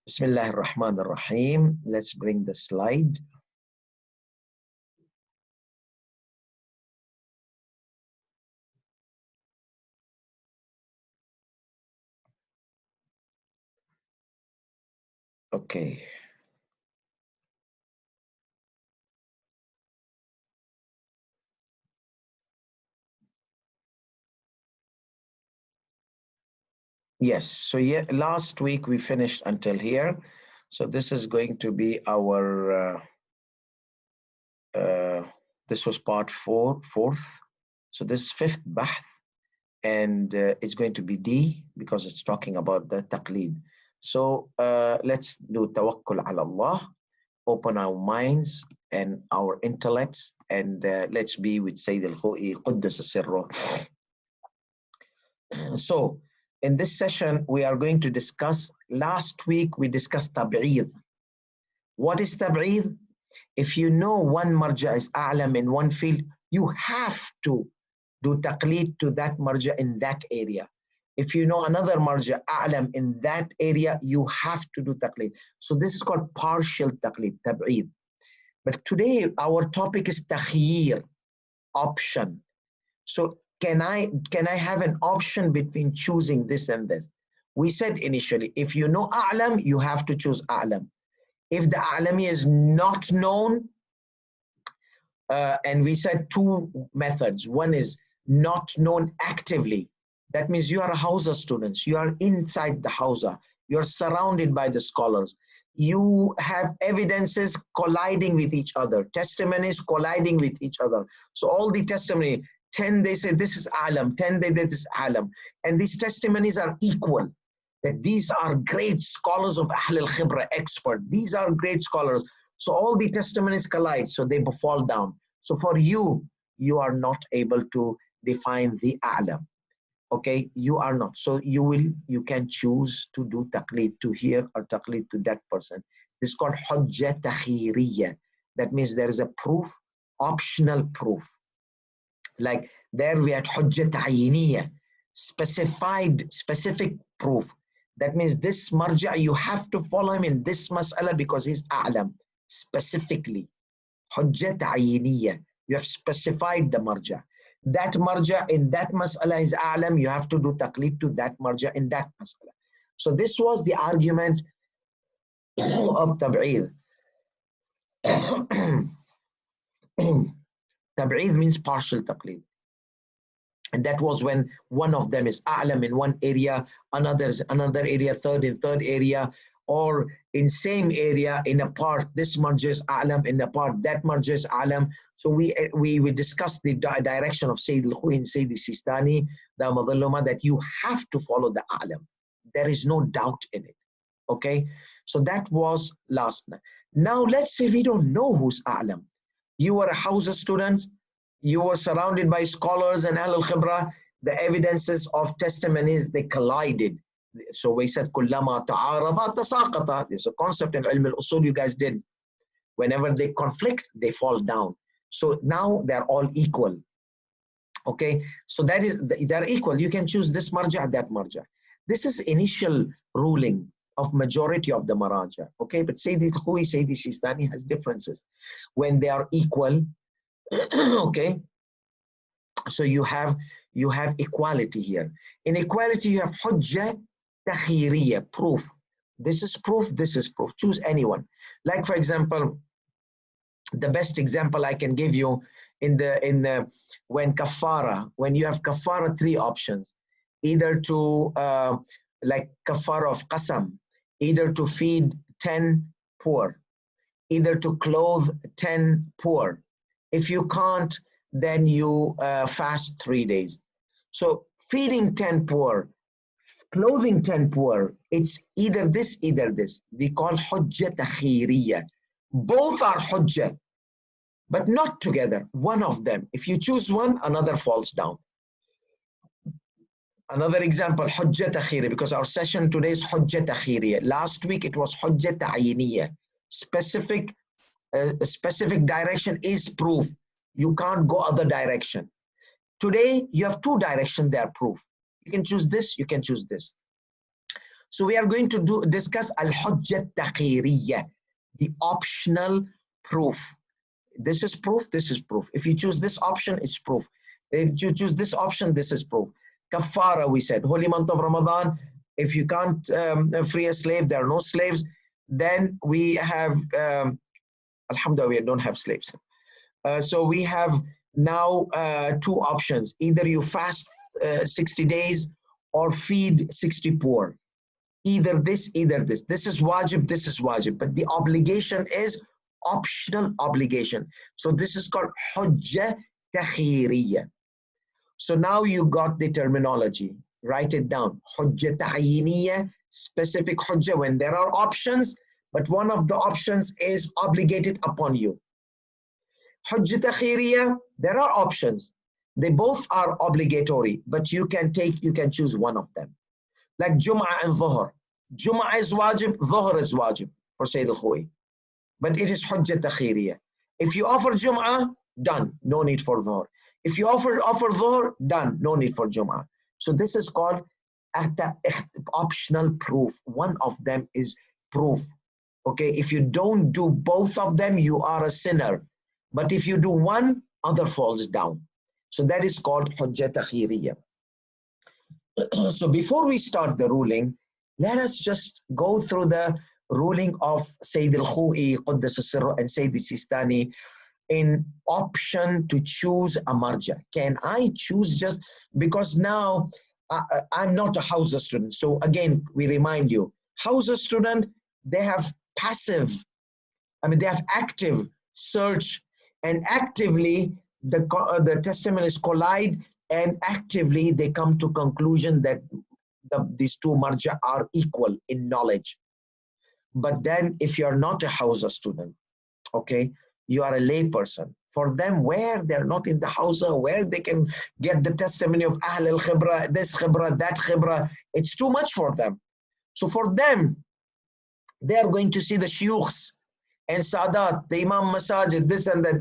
Bismillah ar-Rahman ar-Rahim. Let's bring the slide. Okay. Yes, so yeah, last week we finished until here. So this is going to be our, this was part fourth. So this fifth bahth, and it's going to be D because it's talking about the taqleed. So let's do tawakkul ala Allah, open our minds and our intellects, and let's be with Sayyid Alkhoei Quddus Sirruh. So in this session, we are going to discuss, last week we discussed tab'eed. What is tab'eed? If you know one marja is a'lam in one field, you have to do taqleed to that marja in that area. If you know another marja a'lam in that area, you have to do taqleed. So this is called partial taqleed, tab'eed. But today our topic is takhyir, option. So can I have an option between choosing this and this? We said initially, if you know a'lam, you have to choose a'lam. If the a'lami is not known, and we said two methods. One is not known actively. That means you are a Hausa student. You are inside the Hausa. You are surrounded by the scholars. You have evidences colliding with each other, testimonies colliding with each other. So all the testimony, 10 they say this is alam, 10 they this is alam. And these testimonies are equal. That these are great scholars of Ahl al-Khibra, expert. These are great scholars. So all the testimonies collide, so they fall down. So for you, you are not able to define the alam. Okay, you are not. So you can choose to do taqleed to here or taqleed to that person. This is called hujjah takhiriyya. That means there is a proof, optional proof. Like there we had hujjah ta'yiniyya, specific proof. That means this marja, you have to follow him in this mas'ala because he's a'lam, specifically. Hujjah ta'yiniyya, you have specified the marja. That marja in that mas'ala is a'lam, you have to do taqleed to that marja in that mas'ala. So this was the argument of tab'eed. Tab'eed means partial taqleed. And that was when one of them is a'lam in one area, another is another area, third in third area, or in same area in a part, this marja is a'lam, in a part, that marja is a'lam. So we discussed the direction of Sayyid Alkhoei and Sayyid Sistani, that you have to follow the a'lam. There is no doubt in it. Okay? So that was last night. Now let's say we don't know who's a'lam. You are a Hausa student, you were surrounded by scholars and Ahl al-Khibra, the evidences of testimonies, they collided. So we said, kullama ta'arada tasaqata. There's a concept in ilm al-usul you guys did. Whenever they conflict, they fall down. So now they're all equal. Okay, so that is, they're equal. You can choose this marja, that marja. This is initial ruling of majority of the maraja. Okay, but Sayyid Alkhoei, Sayyid Sistani has differences. When they are equal, okay, so you have equality here. In equality, you have hujjah takhiriyya, proof. This is proof, this is proof. Choose anyone. Like for example, the best example I can give you in the when kafara, when you have kafara, three options. Either to like kafara of qasam, either to feed 10 poor, either to clothe 10 poor. If you can't, then you fast 3 days. So feeding 10 poor, clothing 10 poor, it's either this, either this. We call hujjah takhiriyya. Both are hujjah, but not together. One of them. If you choose one, another falls down. Another example, hujjah takhiriyya, because our session today is hujjah takhiriyya. Last week it was hujjah ta'yiniyya. Specific direction is proof. You can't go other direction. Today, you have two directions, they are proof. You can choose this, you can choose this. So we are going to discuss al-hujjah taqiriyya, the optional proof. This is proof, this is proof. If you choose this option, it's proof. If you choose this option, this is proof. Kafara, we said, holy month of Ramadan, if you can't free a slave, there are no slaves, then we have, alhamdulillah, we don't have slaves. So we have now two options. Either you fast 60 days or feed 60 poor. Either this, either this. This is wajib, this is wajib. But the obligation is optional obligation. So this is called hujjah takhiriyya. So now you got the terminology. Write it down. Hujjah ta'yiniyya, specific hujjah when there are options, but one of the options is obligated upon you. Hujjah takhiriyya, there are options. They both are obligatory, but you can choose one of them. Like Jum'ah and Dhuhr. Jum'ah is wajib, Dhuhr is wajib for Sayyid Alkhoei. But it is hujjah takhiriyya. If you offer Jum'ah, done, no need for Dhuhr. If you offer Dhuhr, done, no need for Jum'ah. So this is called optional proof. One of them is proof. Okay, if you don't do both of them, you are a sinner. But if you do one, other falls down. So that is called hujjah takhiriyya. So before we start the ruling, let us just go through the ruling of Sayyid Alkhoei Quddasa Sirruh and Sayyid Sistani in option to choose a marja. Can I choose just because now I'm not a Hausa student? So again, we remind you, Hausa student, they have passive, they have active search, and actively the testimonies collide, and actively they come to conclusion that these two marja are equal in knowledge. But then if you're not a Hausa student, okay, you are a lay person. For them, where they're not in the Hausa, where they can get the testimony of Ahl al-Khibra, this Khibra, that Khibra, it's too much for them. So for them, they are going to see the shuyukhs and Sadat, the Imam Masajid, this and that.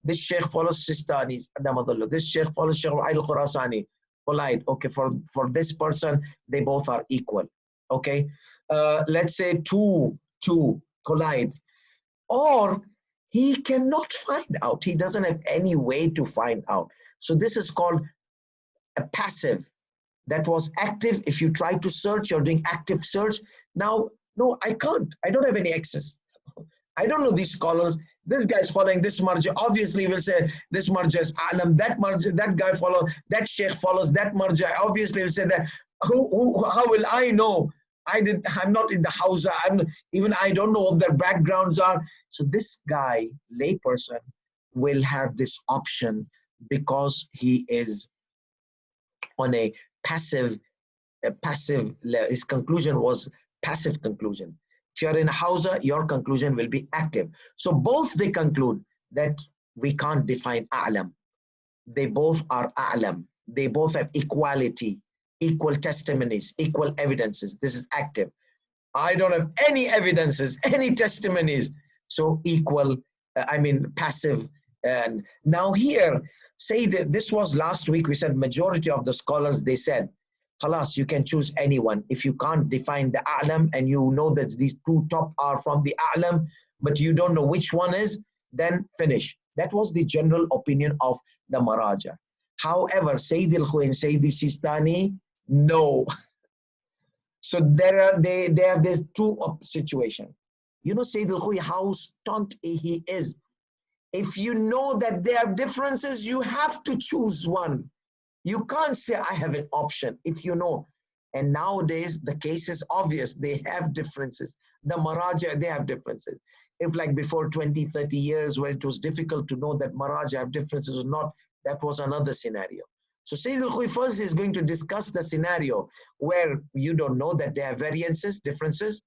This Sheikh follows Sistanis, this Sheikh follows Sheikh al-Khurasani. Polite. Okay, for this person, they both are equal. Okay, let's say two collide, or he cannot find out. He doesn't have any way to find out. So this is called a passive. That was active. If you try to search, you're doing active search. Now, no, I can't. I don't have any access. I don't know these scholars. This guy is following this marja. Obviously, he will say this marja is alam. That marja, that guy follows. That sheikh follows that marja. Obviously, he will say that. How will I know? I'm not in the Hausa. I don't know what their backgrounds are. So this guy, layperson, will have this option because he is on a passive. His conclusion was passive conclusion. If you're in Hausa, your conclusion will be active. So both they conclude that we can't define a'lam. They both are a'lam. They both have equality, equal testimonies, equal evidences. This is active. I don't have any evidences, any testimonies. So equal, passive. And now here, say that this was last week, we said majority of the scholars, they said, Khalas, you can choose anyone. If you can't define the a'lam and you know that these two top are from the a'lam, but you don't know which one is, then finish. That was the general opinion of the MARAJE A. However, Sayyid Alkhoei and Sayyid Sistani, no. So they have this two situation. You know Sayyid Alkhoei, how stunned he is. If you know that there are differences, you have to choose one. You can't say, I have an option, if you know. And nowadays, the case is obvious. They have differences. The MARAJE A, they have differences. If like before 20, 30 years, where it was difficult to know that MARAJE A have differences or not, that was another scenario. So Sayyid Alkhoei first is going to discuss the scenario where you don't know that there are variances, differences,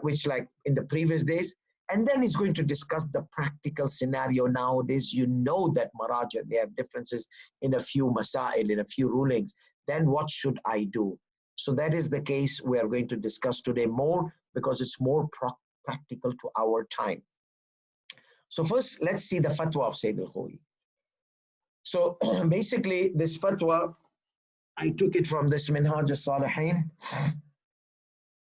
which like in the previous days. And then he's going to discuss the practical scenario nowadays. You know that MARAJE A, they have differences in a few masail, in a few rulings. Then what should I do? So that is the case we are going to discuss today more because it's more practical to our time. So first, let's see the fatwa of Sayyid Alkhoei. So basically, this fatwa, I took it from this Minhaj al-Salihin.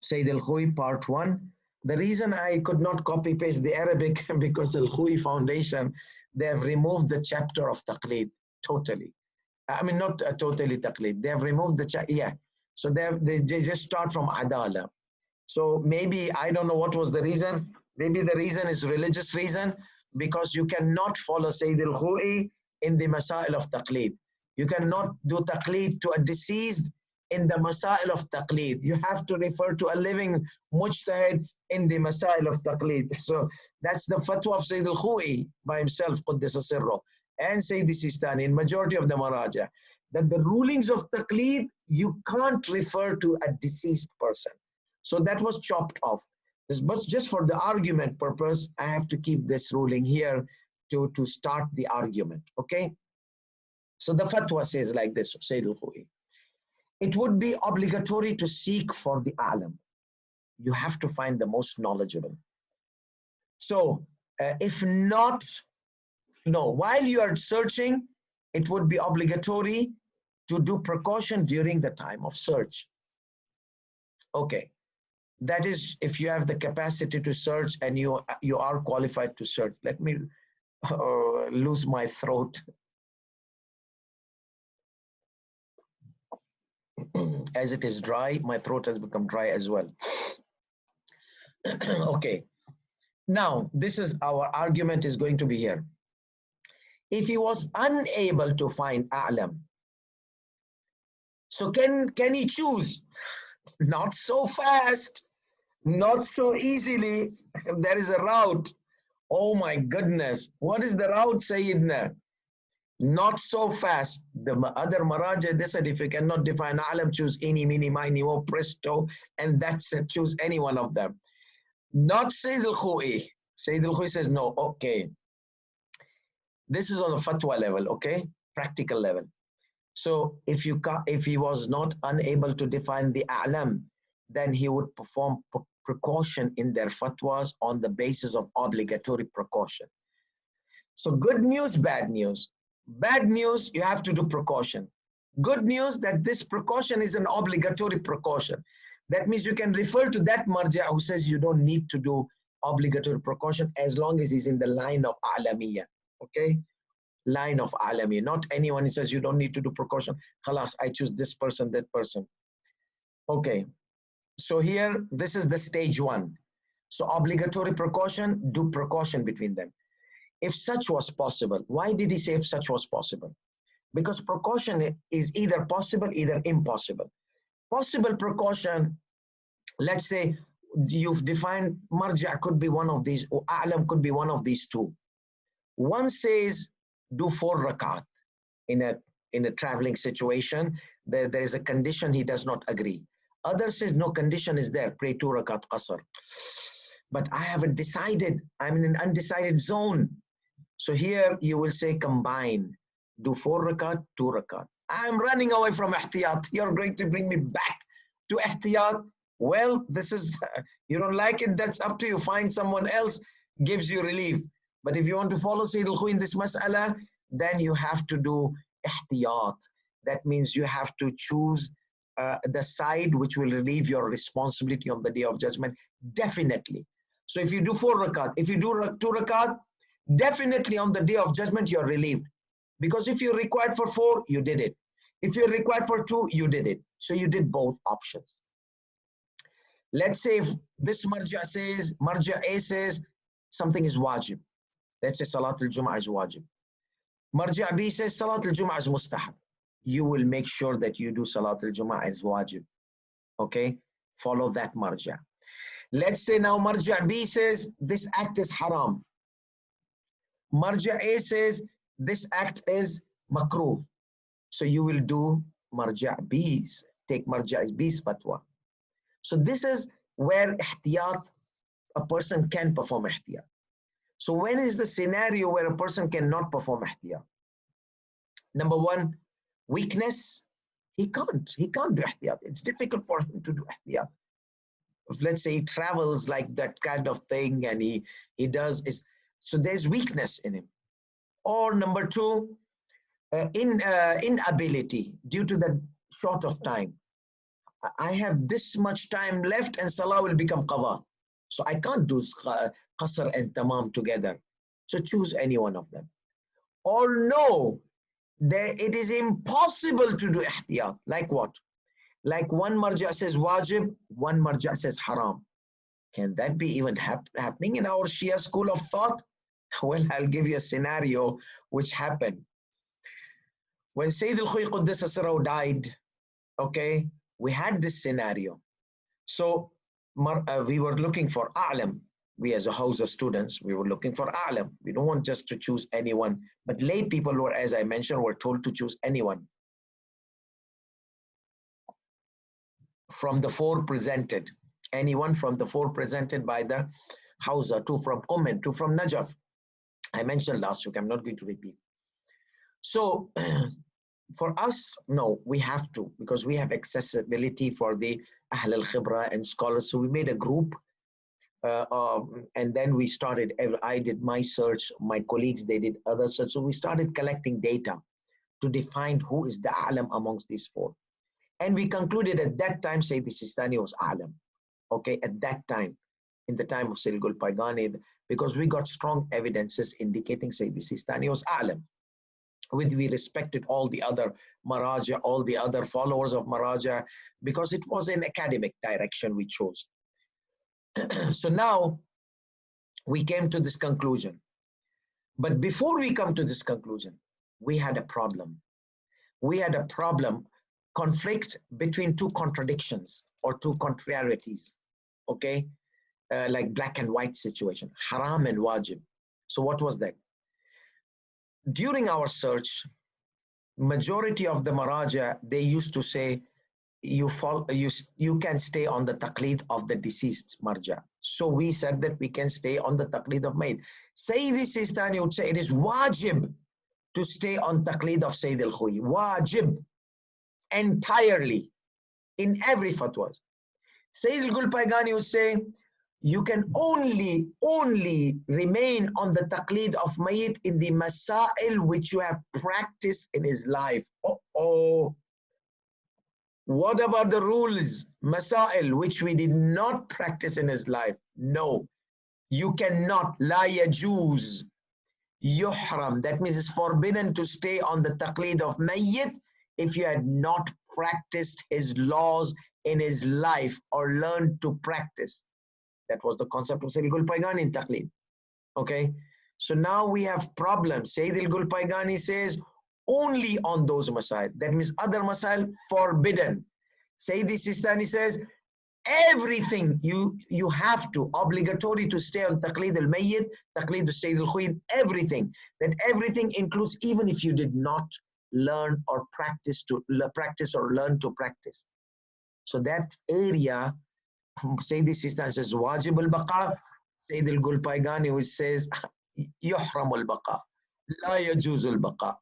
Sayyid Alkhoei part 1. The reason I could not copy paste the Arabic because Alkhoei Foundation, they have removed the chapter of taqleed totally. I mean, not totally taqleed. They have removed the chapter, yeah. So they just start from adala. So maybe, I don't know what was the reason. Maybe the reason is religious reason, because you cannot follow Sayyid Alkhoei in the masail of taqleed. You cannot do taqleed to a deceased in the masail of taqleed. You have to refer to a living mujtahid in the masail of taqleed. So that's the fatwa of Sayyid Alkhoei by himself, Quddisa Sirruh, and Sayyid Sistani in majority of the Maraje A, that the rulings of taqleed, you can't refer to a deceased person. So that was chopped off. But just for the argument purpose, I have to keep this ruling here to start the argument, okay? So the fatwa says like this, Sayyid Alkhoei. It would be obligatory to seek for the alam. You have to find the most knowledgeable. So if not, no, while you are searching, it would be obligatory to do precaution during the time of search. Okay, that is if you have the capacity to search and you are qualified to search. Let me lose my throat. As it is dry, my throat has become dry as well. Okay, now this is our argument is going to be here. If he was unable to find a'lam, so can he choose? Not so fast, not so easily. There is a route. Oh my goodness, what is the route, Sayyidina? Not so fast. The other Maraje, they said if you cannot define alam, choose any, mini, mini, mo, presto, and that's it. Choose any one of them. Not Sayyid Alkhoei. Sayyid Alkhoei says no. Okay. This is on a fatwa level, okay? Practical level. So if he was not unable to define the a'lam, then he would perform precaution in their fatwas on the basis of obligatory precaution. So good news, bad news. Bad news, you have to do precaution. Good news that this precaution is an obligatory precaution. That means you can refer to that marja who says you don't need to do obligatory precaution as long as he's in the line of alamiyya. Okay? Line of alamiyya. Not anyone who says you don't need to do precaution. Khalas, I choose this person, that person. Okay. So here, this is the stage 1. So obligatory precaution, do precaution between them. If such was possible, why did he say if such was possible? Because precaution is either possible, either impossible. Possible precaution, let's say you've defined marja could be one of these, or a'lam could be one of these two. One says do 4 rakat in a traveling situation. There is a condition he does not agree. Other says no condition is there, pray 2 rakat qasr. But I haven't decided, I'm in an undecided zone. So here you will say combine, do 4 rakat, 2 rakat. I'm running away from ihtiyat. You're going to bring me back to ihtiyat. Well, this is, you don't like it, that's up to you. Find someone else, gives you relief. But if you want to follow Sayyid Alkhoei in this mas'ala, then you have to do ihtiyat. That means you have to choose the side which will relieve your responsibility on the day of judgment, definitely. So if you do 4 rakat, if you do 2 rakat, definitely on the day of judgment you're relieved. Because if you're required for 4, you did it. If you're required for 2, you did it. So you did both options. Let's say if this marja A says something is wajib. Let's say Salat al-Jum'ah is wajib. Marja B says Salat al-Jum'ah is mustahab. You will make sure that you do Salat al-Jum'ah as wajib. Okay? Follow that marja. Let's say now marja B says this act is haram. Marja A says this act is makruh. So you will do marja B's, take marja B's fatwa. So this is where ihtiyat, a person can perform ihtiyat. So when is the scenario where a person cannot perform ihtiyat? Number 1, weakness. He can't do ihtiyat. It's difficult for him to do ihtiyat. If let's say he travels like that kind of thing and he does is, so there's weakness in him. Or number 2, inability due to the short of time. I have this much time left and Salah will become Qadha. So I can't do Qasr and Tamam together. So choose any one of them. Or no, it is impossible to do ihtiyat. Like what? Like one marja says wajib, one marja says haram. Can that be even happening in our Shia school of thought? Well, I'll give you a scenario which happened. When Sayyid Alkhoei RA died, okay, we had this scenario. So we were looking for a'lam. We as a house of students, we were looking for a'lam. We don't want just to choose anyone, but lay people were, as I mentioned, were told to choose anyone from the four presented. Anyone from the four presented by the Hausa, two from Qum, two from Najaf. I mentioned last week, I'm not going to repeat. So for us, no, we have to, because we have accessibility for the Ahl al-Khibra and scholars. So we made a group and then we started, I did my search, my colleagues, they did other search. So we started collecting data to define who is the A'lam amongst these four. And we concluded at that time, Sayyid Sistani was A'lam. Okay, at that time, in the time of Sayyid Gulpaigani, because we got strong evidences indicating Sayyid Sistani was A'lam. We respected all the other Maraja, all the other followers of Maraja, because it was an academic direction we chose. So now we came to this conclusion. But before we come to this conclusion, we had a problem. We had a problem, conflict between two contradictions or two contrarieties, okay? Like black and white situation, haram and wajib. So what was that? During our search, majority of the Maraja, they used to say, you can stay on the taqleed of the deceased marja. So we said that we can stay on the taqleed of Mayyit. Sayyid Sistani would say it is wajib to stay on taqleed of Sayyid Alkhoei. Wajib, entirely, in every fatwas. Sayyid Gulpaigani would say, you can only remain on the taqleed of Mayyit in the masail which you have practiced in his life. What about the rules, masail, which we did not practice in his life? No, you cannot. La yajuz, yuhram. That means it's forbidden to stay on the taqleed of Mayyit if you had not practiced his laws in his life or learned to practice. That was the concept of Sayyid Gulpaigani in taqleed. Okay, so now we have problems. Sayyid Gulpaigani says, only on those masail. That means other masail forbidden. Sayyid Sistani says everything you have to, obligatory to stay on taqleed al-Mayyit, taqleed al-Sayyid al-Khuyn, everything. That everything includes even if you did not learn or practice or learn to practice. So that area, Sayyid Sistani says wajib al-baqa. Sayyid al-Gulpaigani which says yuhram al-baqa, la yajuz al-baqa.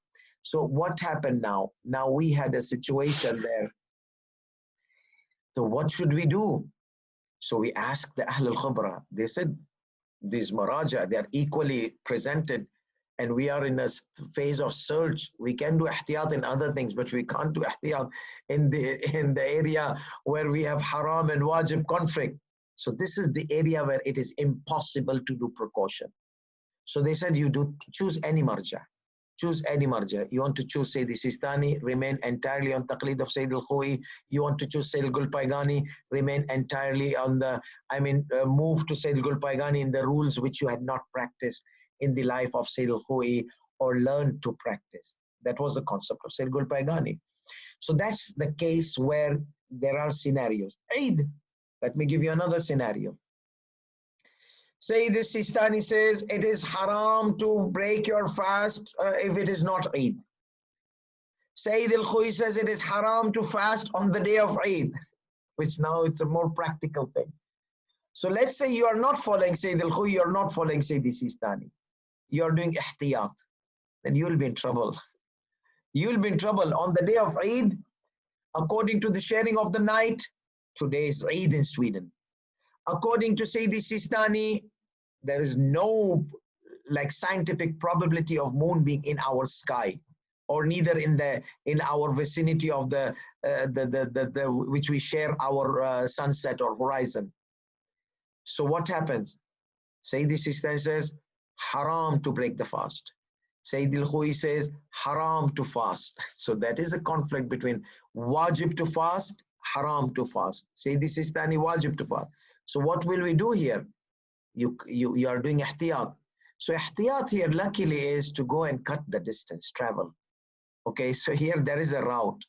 So what happened now? Now we had a situation there. So what should we do? So we asked the Ahl al-Khibra. They said, these Maraja, they are equally presented and we are in a phase of search. We can do ihtiyat in other things, but we can't do ihtiyat in the area where we have haram and wajib conflict. So this is the area where it is impossible to do precaution. So they said, you choose any marja. Choose any marja. You want to choose Sayyid Sistani, remain entirely on taqleed of Sayyid Alkhoei. You want to choose Sayyid Gulpaigani, remain entirely on the, move to Sayyid Gulpaigani in the rules which you had not practiced in the life of Sayyid Alkhoei or learned to practice. That was the concept of Sayyid Gulpaigani. So that's the case where there are scenarios. Eid, let me give you another scenario. Sayyid Sistani says it is haram to break your fast if it is not Eid. Sayyid Alkhoei says it is haram to fast on the day of Eid, which now it's a more practical thing. So let's say you are not following Sayyid Alkhoei, you are not following Sayyid Sistani. You are doing ihtiyat, then you will be in trouble. You will be in trouble on the day of Eid, according to the sharing of the night. Today is Eid in Sweden. According to Sayyid Sistani, there is no scientific probability of moon being in our sky. or neither in our vicinity of the which we share our sunset or horizon. So what happens? Sayyidi Sistani says, haram to break the fast. Sayyid Alkhoei says, haram to fast. So that is a conflict between wajib to fast, haram to fast. Sayyidi Sistani, wajib to fast. So what will we do here? You are doing ihtiyat. So ihtiyat here luckily is to go and cut the distance, travel. Okay, so here there is a route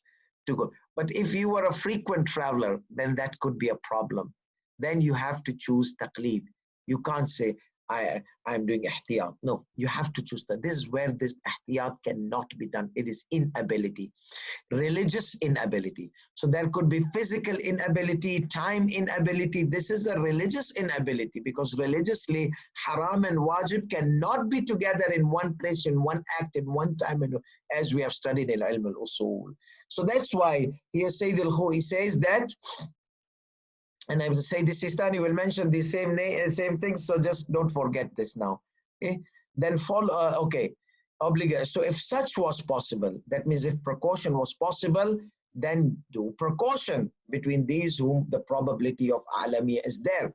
to go. But if you are a frequent traveler, then that could be a problem. Then you have to choose taqleed. You can't say, I'm doing ihtiyat. No, you have to choose that. This is where this ihtiyat cannot be done. It is inability, religious inability. So there could be physical inability, time inability. This is a religious inability because religiously, haram and wajib cannot be together in one place, in one act, in one time, as we have studied in Ilm al-Usul. So that's why here Sayyid Alkhoei says that, and I will say this Sistani will mention the same things, so just don't forget this now. Okay, then follow. Okay, obligate. So if such was possible, that means if precaution was possible, then do precaution between these whom the probability of alami is there.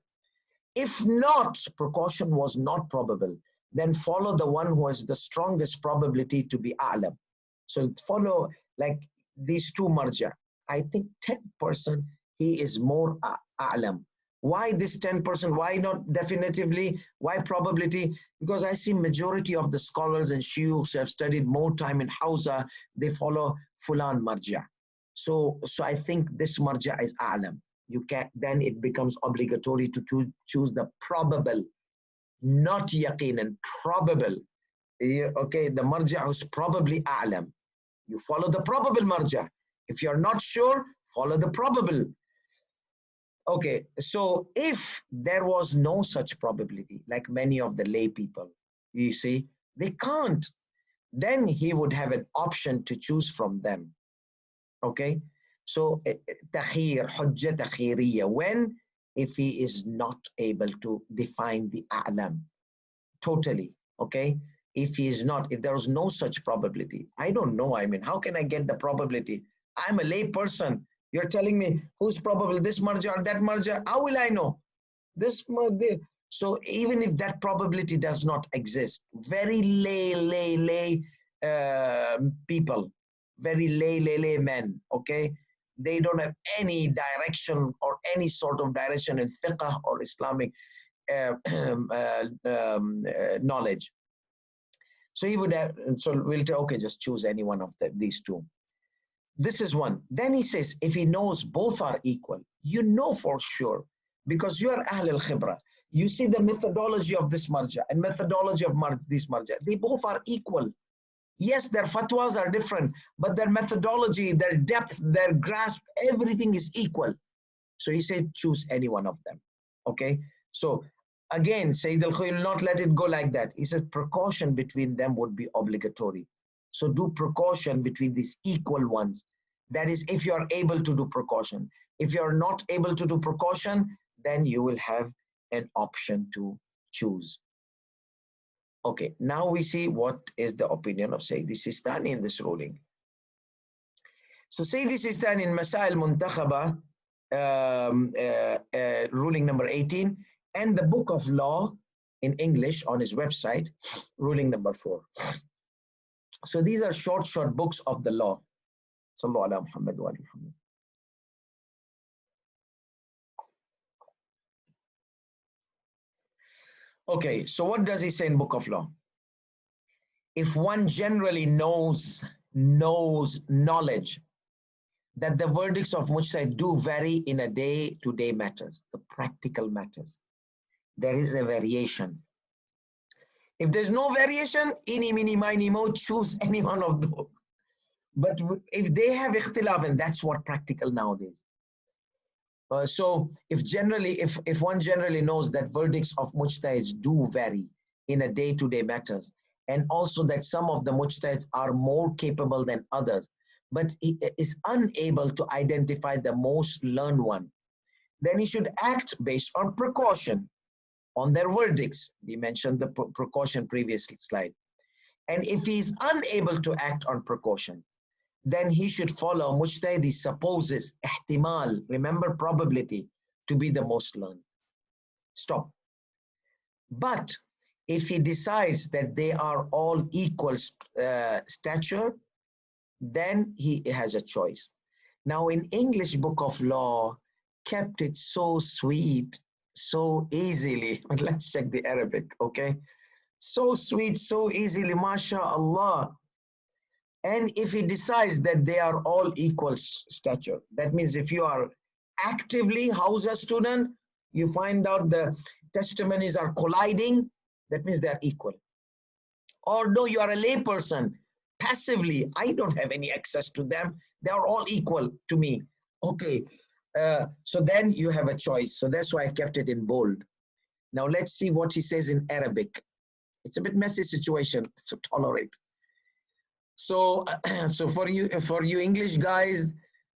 If not, precaution was not probable, then follow the one who has the strongest probability to be a'lam. So follow like these two marja. I think 10% he is more a'lam. Why this 10%? Why not definitively? Why probability? Because I see majority of the scholars and shuyukhs have studied more time in Hausa, they follow fulan marja. So I think this marja is a'lam. You can, then it becomes obligatory to choose the probable, not yaqeen, and probable. Okay, the marja is probably a'lam. You follow the probable marja. If you're not sure, follow the probable. Okay, so if there was no such probability, like many of the lay people, you see, they can't, then he would have an option to choose from them. Okay, so takhir, hujjah takhiriyya, when if he is not able to define the a'lam totally, okay? If he is not, if there is no such probability, I don't know, I mean, how can I get the probability? I'm a lay person. You're telling me who's probable, this marja or that marja, how will I know? This, so even if that probability does not exist, very lay people, very lay men, okay? They don't have any direction or any sort of direction in fiqh or Islamic knowledge. So he would have, so we'll say, okay, just choose any one of these two. This is one. Then he says, if he knows both are equal, you know for sure, because you are Ahl al-Khibra. You see the methodology of this marja and methodology of this marja. They both are equal. Yes, their fatwas are different, but their methodology, their depth, their grasp, everything is equal. So he said, choose any one of them. Okay. So again, Sayyid Alkhoei will not let it go like that. He said, precaution between them would be obligatory. So do precaution between these equal ones. That is, if you are able to do precaution. If you are not able to do precaution, then you will have an option to choose. Okay, now we see what is the opinion of Sayyidi Sistani in this ruling. So Sayyidi Sistani in Masail Muntakhaba, ruling number 18, and the book of law in English on his website, ruling number 4. So these are short books of the law. Sallu ala Muhammad wa ali Muhammad. Okay, so what does he say in book of law? If one generally knows knowledge that the verdicts of mujtahid do vary in a day-to-day matters, the practical matters, there is a variation. If there's no variation, any, mini, miny, mo, choose any one of those. But if they have ikhtilaf, and that's what practical nowadays. So if one generally knows that verdicts of mujtahids do vary in a day-to-day matters, and also that some of the mujtahids are more capable than others, but he is unable to identify the most learned one, then he should act based on precaution on their verdicts. We mentioned the precaution previous slide. And if he is unable to act on precaution, then he should follow mujtahid supposes ihtimal, remember probability, to be the most learned. Stop. But if he decides that they are all equal stature, then he has a choice. Now in English book of law, kept it so sweet, so easily. Let's check the Arabic, okay? So sweet, so easily, mashallah. And if he decides that they are all equal stature, that means if you are actively Hausa student, you find out the testimonies are colliding, that means they are equal. Or no, you are a lay person, passively, I don't have any access to them, they are all equal to me. Okay, so then you have a choice. So that's why I kept it in bold. Now let's see what he says in Arabic. It's a bit messy situation, so tolerate. So, so for you English guys,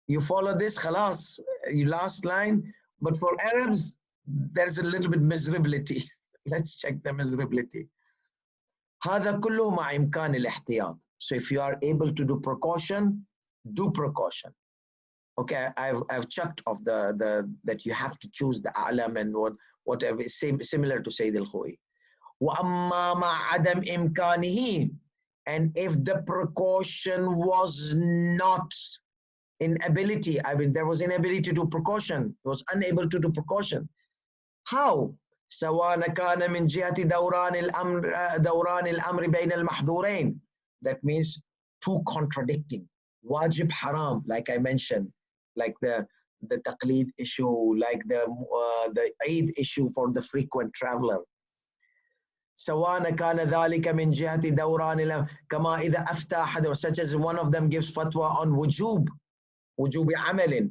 you follow this, khalas, you last line. But for Arabs, there's a little bit miserability. Let's check the miserability. هذا كله مع إمكان الاحتياط. So if you are able to do precaution, do precaution. Okay, I've checked off that you have to choose the a'lam and whatever, similar to Sayyid Alkhoei. وأما مع عدم إمكانه, and if the precaution was not inability, I mean there was inability to do precaution, he was unable to do precaution. How? سواء كان من جهة دوران الأمر بين المحظورين. That means two contradicting. Wajib haram, like I mentioned, like the taqleed issue, like the Eid issue for the frequent traveler. سواء كان ذلك من جهة دوران الأمر كما إذا أفتى أحد, such as one of them gives fatwa on wujub عمل,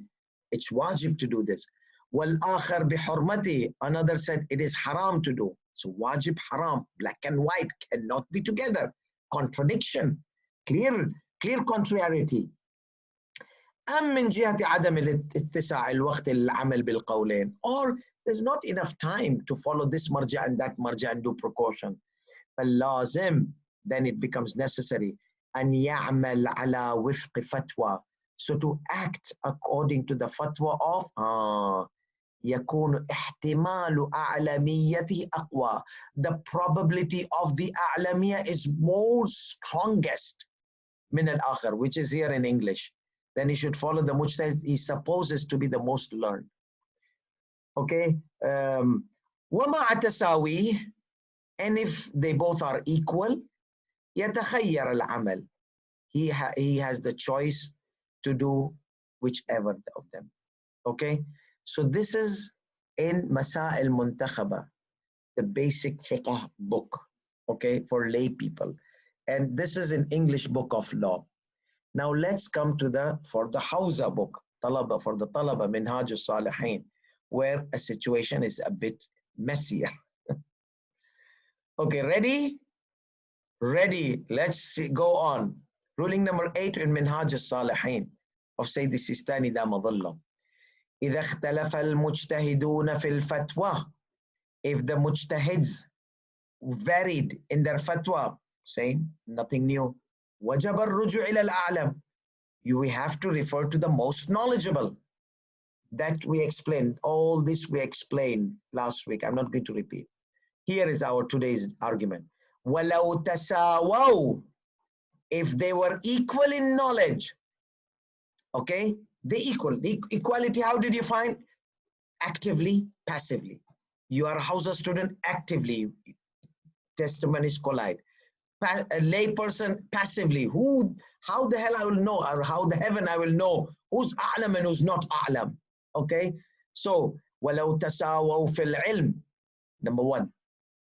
it's wajib to do this. والآخر بحرمته, another said it is haram to do. So wajib, haram, black and white cannot be together. Contradiction, clear contrariety. أم من جهة عدم اتساع الوقت للعمل بالقولين, or there's not enough time to follow this marja and that marja and do precaution. فاللازم, then it becomes necessary أن يعمل على وفق فتوى, so to act according to the fatwa of يكون احتمال أعلميته أقوى, the probability of the أعلمية is more strongest من الآخر, which is here in English. Then he should follow the mujtahid he supposes to be the most learned. Okay, ومع تساويه, and if they both are equal, يتخير العمل, he has the choice to do whichever of them. Okay, so this is in Masail Muntakhaba, the basic fiqh book, okay, for lay people, and this is in English book of law. Now let's come to the Hausa book, Talaba, for the Talaba, Minhaj al-Salihin, where a situation is a bit messier. Okay, ready? Ready, let's go on. Ruling number 8 in Minhaj al-Salihin of Sayyid Sistani Damadullah. إذا اختلف المجتهدون في الفتوى, if the mujtahids varied in their fatwa, saying nothing new, وجب الرجوع إلى الأعلم, we have to refer to the most knowledgeable. That we explained, all this we explained last week, I'm not going to repeat. Here is our today's argument. وَلَوْ تَسَاوَوْا, if they were equal in knowledge, okay, they equal. Equality, how did you find? Actively, passively. You are a Hausa student, actively, testimonies collide. A lay person, passively. How the hell I will know, or how the heaven I will know who's a'lam and who's not a'lam. Okay, so وَلَوْ تَسَاوَوْا فِي الْعِلْمِ, number 1,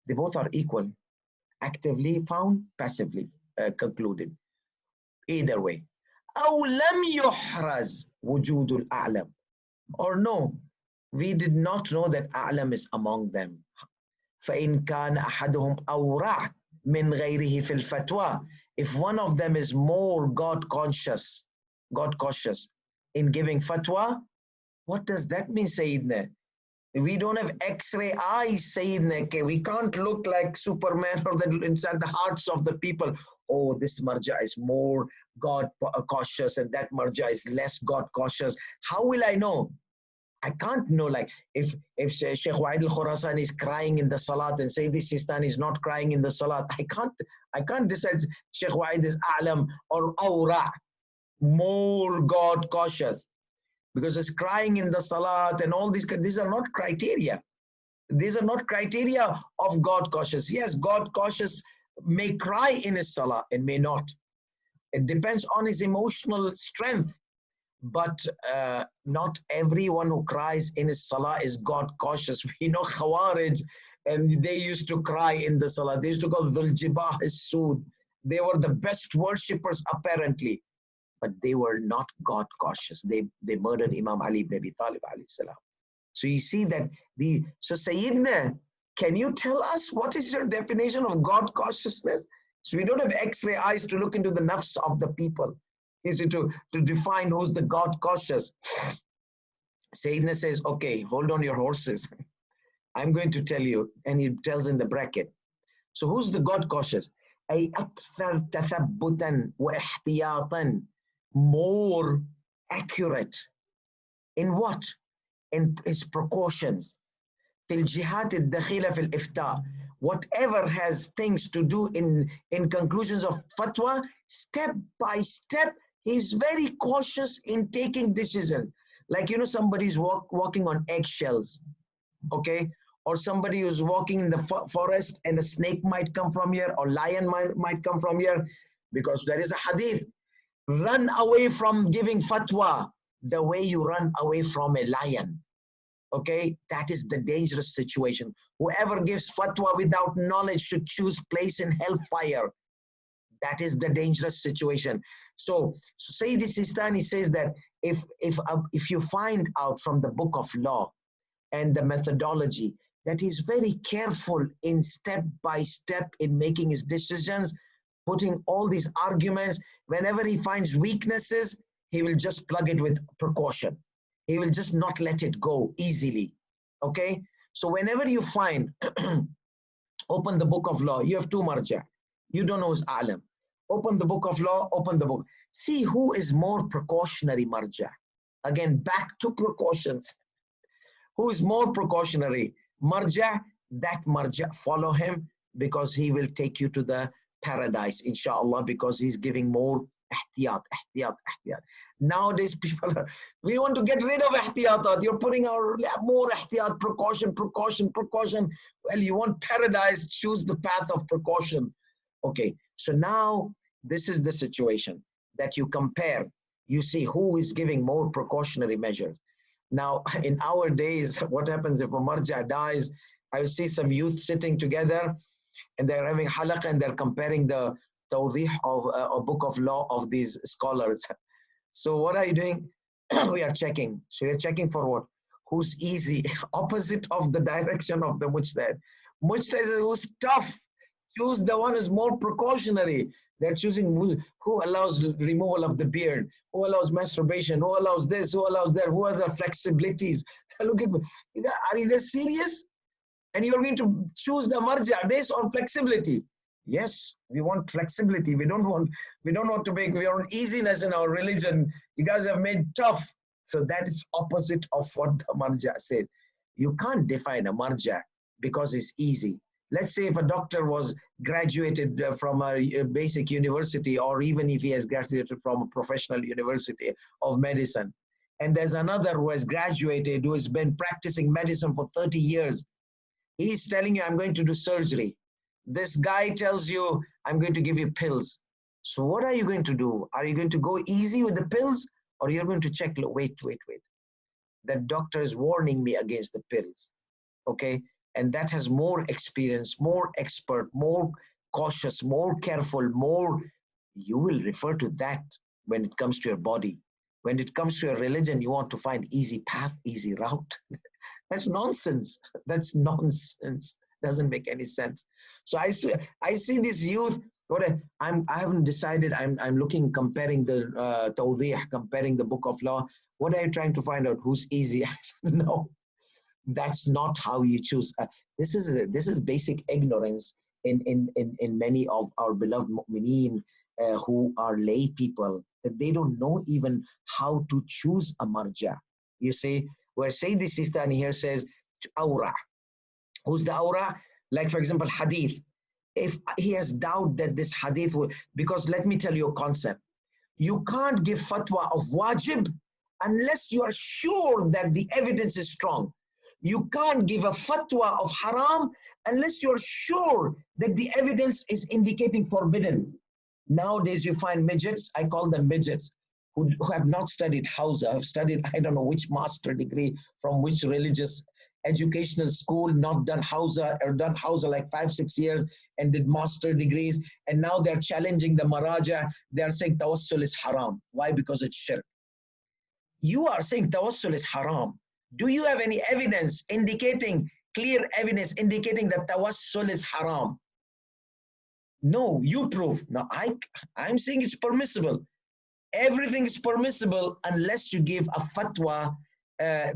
they both are equal. Actively found, passively concluded. Either way. أو لم يحرز وجود الأعلم, or no, we did not know that أعلم is among them. فإن كان أحدهم أورع من غيره في الفتوى, if one of them is more God cautious in giving fatwa, what does that mean, Sayyidina? We don't have X-ray eyes, Sayyidina. Okay, we can't look like Superman or that inside the hearts of the people. Oh, this marja is more God cautious and that marja is less God cautious. How will I know? I can't know. Like if Sheikh Wa'id al-Khurasani is crying in the salat and Sayyidi Sistani is not crying in the salat, I can't decide Sheikh Wa'id is a'lam or awra, more God cautious, because it's crying in the salat and all these are not criteria. These are not criteria of God cautious. Yes, God cautious may cry in his salah and may not. It depends on his emotional strength. But not everyone who cries in his salah is God cautious. We know Khawarij, and they used to cry in the salah. They used to go Dhul Jibah Sood. They were the best worshippers apparently, but they were not God cautious. They murdered Imam Ali ibn Abi Talib alayhi salam. So you see that so Sayyidina, can you tell us what is your definition of God cautiousness? So we don't have X-ray eyes to look into the nafs of the people. Is it to define who's the God cautious? Sayyidina says, okay, hold on your horses. I'm going to tell you. And he tells in the bracket. So who's the God cautious? أي أكثر تثبتا واحتياطا, more accurate. In what? In his precautions. في الجهات الدخيلة في الإفتاء. Whatever has things to do in conclusions of fatwa, step by step, he's very cautious in taking decisions. Like, you know, somebody's walking on eggshells, okay? Or somebody who's walking in the forest and a snake might come from here, or lion might come from here, because there is a hadith. Run away from giving fatwa the way you run away from a lion. Okay, that is the dangerous situation. Whoever gives fatwa without knowledge should choose place in hellfire. That is the dangerous situation. So Sayyidi Sistani says that if you find out from the book of law and the methodology that he's very careful in step by step in making his decisions, putting all these arguments, whenever he finds weaknesses, he will just plug it with precaution. He will just not let it go easily. Okay? So whenever you find, open the book of law, you have two marja. You don't know who's alam. Open the book of law, open the book. See who is more precautionary marja. Again, back to precautions. Who is more precautionary? Marja, that marja, follow him, because he will take you to the paradise, inshallah, because he's giving more ihtiyat. Nowadays, people we want to get rid of ihtiyatat. You're putting our more ihtiyat, precaution. Well, you want paradise, choose the path of precaution. Okay, so now this is the situation that you compare. You see who is giving more precautionary measures. Now, in our days, what happens if a marja dies? I will see some youth sitting together and they're having halaq and they're comparing the tawdih of a book of law of these scholars. So what are you doing? We are checking. So you're checking for what? Who's easy? Opposite of the direction of the mujtahid. Mujtahid is who's tough. Choose the one who's more precautionary. They're choosing who allows removal of the beard, who allows masturbation, who allows this, who allows that, who has the flexibilities. Look at me. Are you serious? And you're going to choose the marja based on flexibility. Yes, we want flexibility. We don't want to make our easiness in our religion. You guys have made tough. So that is opposite of what the marja says. You can't define a marja because it's easy. Let's say if a doctor was graduated from a basic university, or even if he has graduated from a professional university of medicine, and there's another who has graduated, who has been practicing medicine for 30 years. He's telling you, I'm going to do surgery. This guy tells you, I'm going to give you pills. So what are you going to do? Are you going to go easy with the pills, or you're going to check, wait. That doctor is warning me against the pills. Okay? And that has more experience, more expert, more cautious, more careful, you will refer to that when it comes to your body. When it comes to your religion, you want to find easy path, easy route. That's nonsense. That's nonsense. Doesn't make any sense. So I see this youth. I haven't decided. I'm looking, comparing the tawdih, comparing the book of law. What are you trying to find out? Who's easy? No. That's not how you choose. This is basic ignorance in many of our beloved mu'mineen who are lay people, that they don't know even how to choose a marja. You see, where Sayyidi Sistani here says, awra. Who's the awra? Like, for example, hadith. If he has doubt that this hadith will, because let me tell you a concept. You can't give fatwa of wajib unless you are sure that the evidence is strong. You can't give a fatwa of haram unless you're sure that the evidence is indicating forbidden. Nowadays, you find midgets, I call them midgets, who have not studied Hausa, have studied, I don't know which master degree from which religious educational school, not done Hausa or done Hausa like 5-6 years and did master degrees. And now they're challenging the MARAJE A. They're saying tawassul is haram. Why? Because it's shirk. You are saying tawassul is haram. Do you have any evidence indicating, clear evidence indicating that tawassul is haram? No, you prove. Now, I'm saying it's permissible. Everything is permissible unless you give a fatwa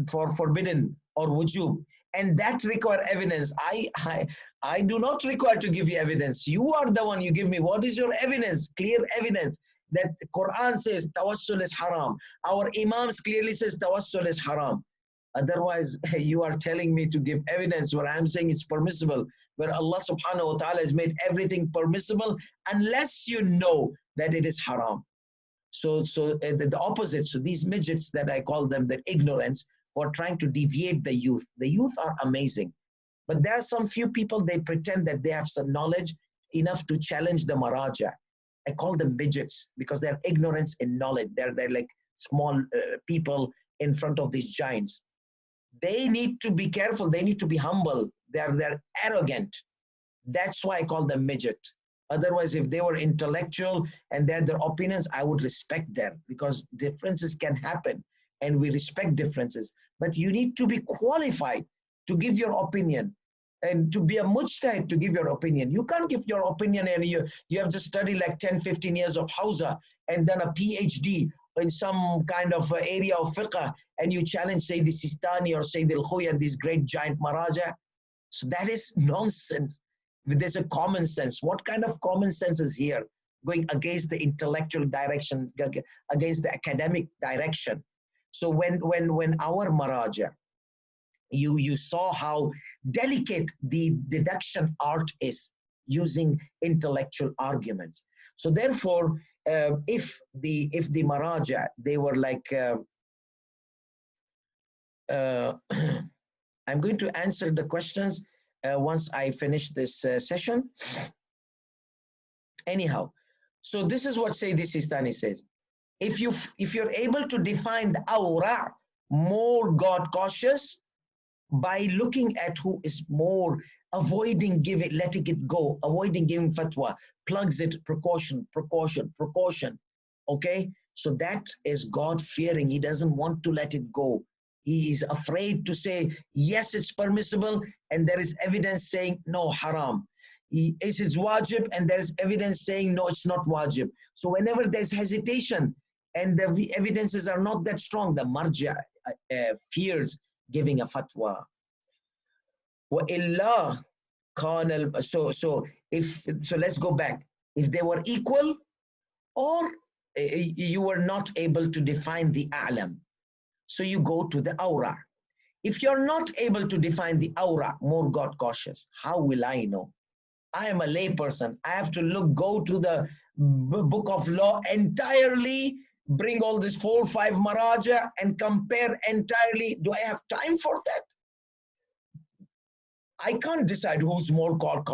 for forbidden or wujub. And that require evidence. I do not require to give you evidence. You are the one, you give me. What is your evidence? Clear evidence that the Quran says tawassul is haram. Our imams clearly says tawassul is haram. Otherwise, you are telling me to give evidence where I'm saying it's permissible, where Allah subhanahu wa ta'ala has made everything permissible unless you know that it is haram. So the opposite. So these midgets that I call them, that ignorance, who are trying to deviate the youth. The youth are amazing. But there are some few people, they pretend that they have some knowledge enough to challenge the MARAJE A. I call them midgets because they're ignorance in knowledge. They're like small people in front of these giants. They need to be careful. They need to be humble. They're arrogant. That's why I call them midget. Otherwise, if they were intellectual and they had their opinions, I would respect them because differences can happen and we respect differences. But you need to be qualified to give your opinion and to be a mujtahid to give your opinion. You can't give your opinion and you have just studied like 10-15 years of Hausa and done a PhD in some kind of area of fiqh and you challenge Sayyidi Sistani or Sayyidi Alkhoei RA, these great giant MARAJE A. So that is nonsense. There's a common sense. What kind of common sense is here? Going against the intellectual direction, against the academic direction. So when our MARAJE A, you saw how delicate the deduction art is using intellectual arguments. So therefore, if the MARAJE A, they were like, I'm going to answer the questions once I finish this session. Anyhow, so this is what Sayyidi Sistani says. If you're able to define the awra, more God cautious, by looking at who is more avoiding giving, letting it go, avoiding giving fatwa, plugs it, precaution, precaution, precaution. Okay, so that is God fearing. He doesn't want to let it go. He is afraid to say, yes, it's permissible, and there is evidence saying, no, haram. It's wajib, and there is evidence saying, no, it's not wajib. So whenever there's hesitation, and the evidences are not that strong, the marja fears giving a fatwa. So let's go back. If they were equal, or you were not able to define the a'lam, so you go to the awra. If you're not able to define the awra, more God cautious, how will I know? I am a lay person. I have to go to the book of law entirely, bring all this 4 or 5 MARAJE A and compare entirely. Do I have time for that? I can't decide who's more God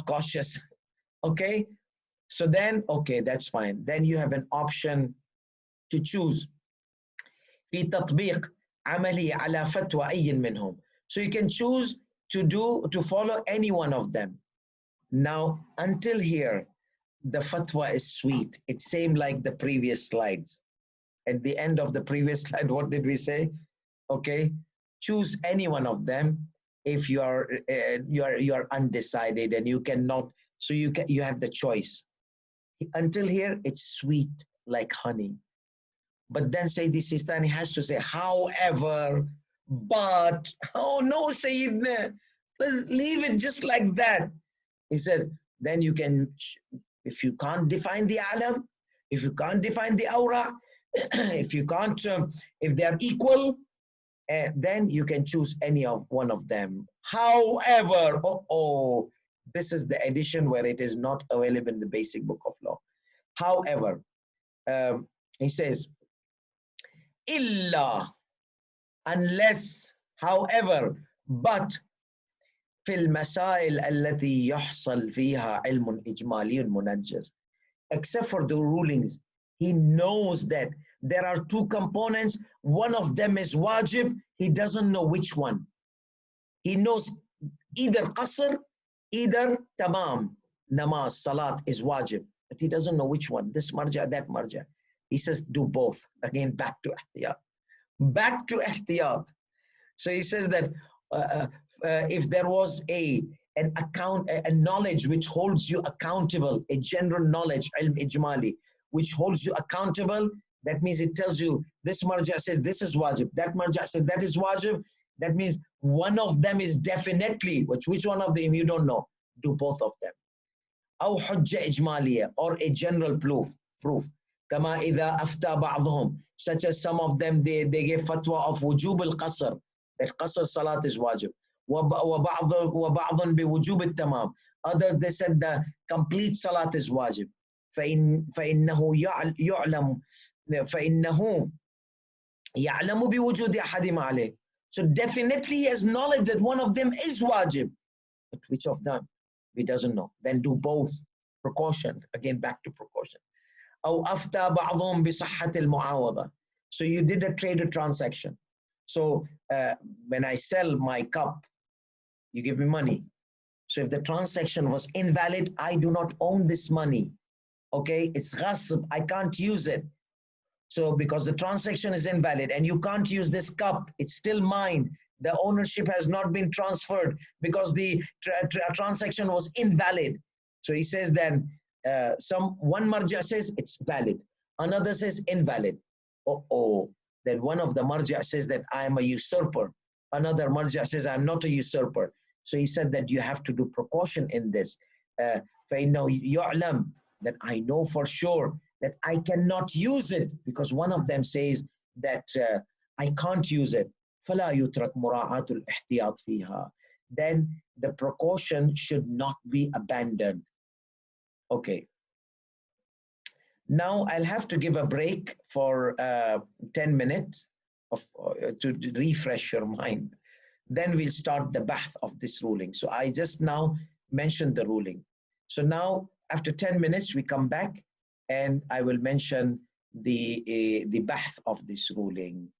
cautious. Okay? So then, okay, that's fine. Then you have an option to choose. في تطبيق عملي على فتوى أي منهم. So you can choose to follow any one of them. Now, until here, the fatwa is sweet. It's same like the previous slides. At the end of the previous slide, what did we say? Okay, choose any one of them if you are undecided and you cannot. So you have the choice. Until here, it's sweet like honey. But then Sayyidi Sistani has to say, however, But, oh no, Sayyidina, let's leave it just like that. He says, then you can, if you can't define the alam, if you can't define the aura, if you can't, if they are equal, then you can choose any of one of them. However, this is the edition where it is not available in the basic book of law. However, he says, illa, unless, however, but في المسائل التي يحصل فيها علم إجمالي منجز. Except for the rulings, he knows that there are two components. One of them is wajib. He doesn't know which one. He knows either qasr, either tamam, namaz, salat is wajib. But he doesn't know which one. This marja, that marja. He says, do both. Again, back to ihtiyat. Back to ihtiyat. So he says that if there was an account, a knowledge which holds you accountable, a general knowledge, ilm ijmali, which holds you accountable, that means it tells you this marja says this is wajib, that marja says that is wajib. That means one of them is definitely, which one of them you don't know. Do both of them. أو حجة إجمالية, or a general proof. كما إذا أفتى بعضهم, such as some of them they gave fatwa of وجوب القصر, that qasr salat is wajib. وبعض بوجوب التمام. Others they said the complete salat is wajib. فإنه يعلم بوجود أحدهما عليه. So definitely he has knowledge that one of them is wajib. But which of them? He doesn't know. Then do both. Precaution. Again, back to precaution. أو أفتى بعضهم بصحة المعاوضة. So you did a trade transaction. So when I sell my cup, you give me money. So if the transaction was invalid, I do not own this money. Okay, it's ghasb, I can't use it. So because the transaction is invalid and you can't use this cup, it's still mine. The ownership has not been transferred because the transaction was invalid. So he says then, one marja says it's valid, another says invalid. Then one of the marja says that I am a usurper. Another marja says I'm not a usurper. So he said that you have to do precaution in this. فَإِنَّهُ يُعْلَمُ, that I know for sure that I cannot use it because one of them says that I can't use it. فَلَا يُتْرَكْ مُرَاعَةُ الْإِحْتِيَاطِ فِيهَا. Then the precaution should not be abandoned. Okay. Now I'll have to give a break for 10 minutes to refresh your mind. Then we'll start the bahth of this ruling. So I just now mentioned the ruling. So now after 10 minutes, we come back and I will mention the bahth of this ruling.